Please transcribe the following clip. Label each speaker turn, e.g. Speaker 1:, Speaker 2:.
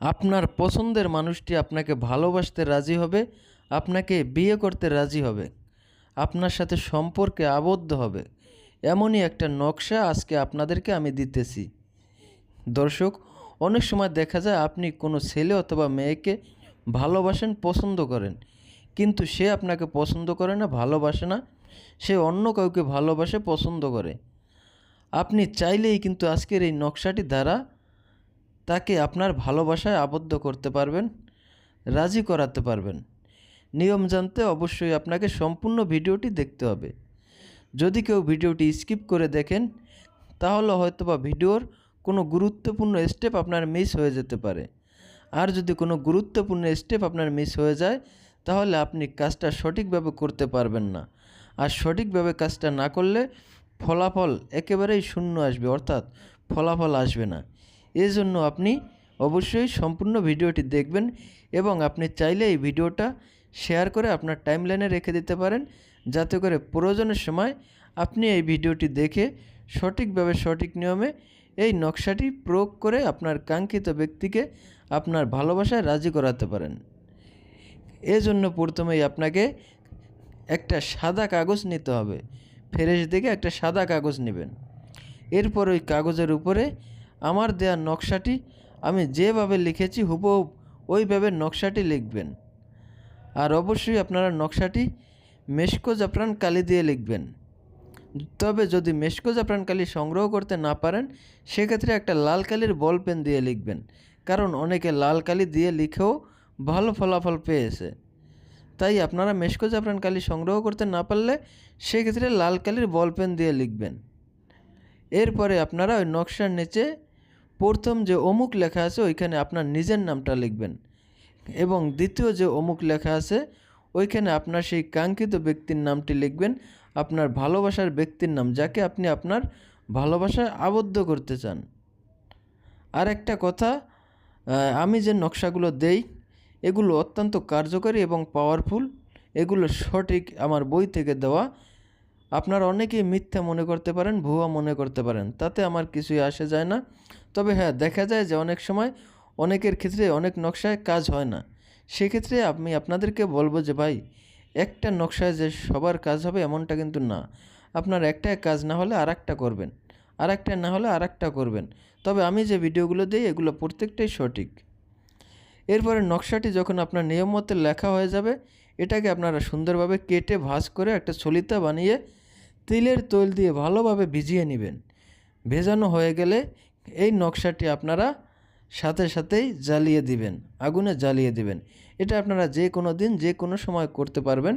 Speaker 1: আপনার পছন্দের মানুষটি আপনাকে ভালোবাসতে রাজি হবে, আপনাকে বিয়ে করতে রাজি হবে, আপনার সাথে সম্পর্কে আবদ্ধ হবে। এমনই একটা নকশা আজকে আপনাদেরকে আমি দিতেছি। দর্শক, অনেক সময় দেখা যায় আপনি কোনো ছেলে অথবা মেয়েকে ভালোবাসেন, পছন্দ করেন, কিন্তু সে আপনাকে পছন্দ করে না, ভালোবাসে না, সে অন্য কাউকে ভালোবাসে, পছন্দ করে। আপনি চাইলেই কিন্তু আজকের এই নকশাটি দ্বারা তাকে আপনার ভালোবাসায় আবদ্ধ করতে পারবেন, রাজি করাতে পারবেন। নিয়ম জানতে অবশ্যই আপনাকে সম্পূর্ণ ভিডিওটি দেখতে হবে। যদি কেউ ভিডিওটি স্কিপ করে দেখেন তাহলে হয়তোবা ভিডিওর কোনো গুরুত্বপূর্ণ স্টেপ আপনার মিস হয়ে যেতে পারে। আর যদি কোনো গুরুত্বপূর্ণ স্টেপ আপনার মিস হয়ে যায় তাহলে আপনি কাজটা সঠিকভাবে করতে পারবেন না। আর সঠিকভাবে কাজটা না করলে ফলাফল একেবারেই শূন্য আসবে, অর্থাৎ ফলাফল আসবে না। এই জন্য আপনি অবশ্যই সম্পূর্ণ ভিডিওটি দেখবেন এবং আপনি চাইলে এই ভিডিওটা শেয়ার করে আপনার টাইমলাইনে রেখে দিতে পারেন, যাতে করে প্রয়োজনের সময় আপনি এই ভিডিওটি দেখে সঠিকভাবে সঠিক নিয়মে এই নকশাটি প্রয়োগ করে আপনার কাঙ্ক্ষিত ব্যক্তিকে আপনার ভালোবাসায় রাজি করাতে পারেন। এজন্য প্রথমেই আপনাকে একটা সাদা কাগজ নিতে হবে। ফ্রেশ দেখে একটা সাদা কাগজ নেবেন। এরপর ওই কাগজের উপরে আমার দেয়া নকশাটি আমি যেভাবে লিখেছি হুবহু ওইভাবে নকশাটি লিখবেন। আর অবশ্যই আপনারা নকশাটি মেশকো জাফরান কালি দিয়ে লিখবেন। তবে যদি মেশকো জাফরান কালি সংগ্রহ করতে না পারেন সেক্ষেত্রে একটা লাল কালির বল পেন দিয়ে লিখবেন, কারণ অনেকে লাল কালি দিয়ে লিখেও ভালো ফলাফল পেয়েছে। তাই আপনারা মেশকো জাফরান কালি সংগ্রহ করতে না পারলে সেক্ষেত্রে লাল কালির বল পেন দিয়ে লিখবেন। এরপরে আপনারা ওই নকশার নিচে প্রথম যে অমুক লেখা আছে ওইখানে আপনার নিজের নামটা লিখবেন এবং দ্বিতীয় যে অমুক লেখা আছে ওইখানে আপনার সেই কাঙ্ক্ষিত ব্যক্তির নামটি লিখবেন, আপনার ভালোবাসার ব্যক্তির নাম, যাকে আপনি আপনার ভালোবাসায় আবদ্ধ করতে চান। আর একটা কথা, আমি যে নকশাগুলো দেই এগুলো অত্যন্ত কার্যকরী এবং পাওয়ারফুল। এগুলো সঠিক আমার বই থেকে দেওয়া। আপনারা অনেকেই মিথ্যা মনে করতে পারেন, ভুয়া মনে করতে পারেন, তাতে আমার কিছুই আসে যায় না। তবে হ্যাঁ, দেখা যায় যে অনেক সময় অনেকের ক্ষেত্রে অনেক নকশায় কাজ হয় না। সেক্ষেত্রে আমি আপনাদেরকে বলবো যে ভাই, একটা নকশায় যে সবার কাজ হবে এমনটা কিন্তু না। আপনার একটায় কাজ না হলে আর একটা করবেন, আর একটা না হলে আর একটা করবেন। তবে আমি যে ভিডিওগুলো দিই এগুলো প্রত্যেকটাই সঠিক। এরপরে নকশাটি যখন আপনার নিয়ম মতো লেখা হয়ে যাবে, এটাকে আপনারা সুন্দরভাবে কেটে ভাঁজ করে একটা ছলিতা বানিয়ে তিলের তৈল দিয়ে ভালোভাবে ভিজিয়ে নেবেন। ভেজানো হয়ে গেলে এই নকশাটি আপনারা সাথে সাথেই জ্বালিয়ে দিবেন, আগুনে জ্বালিয়ে দিবেন। এটা আপনারা যে কোনো দিন যে কোনো সময় করতে পারবেন।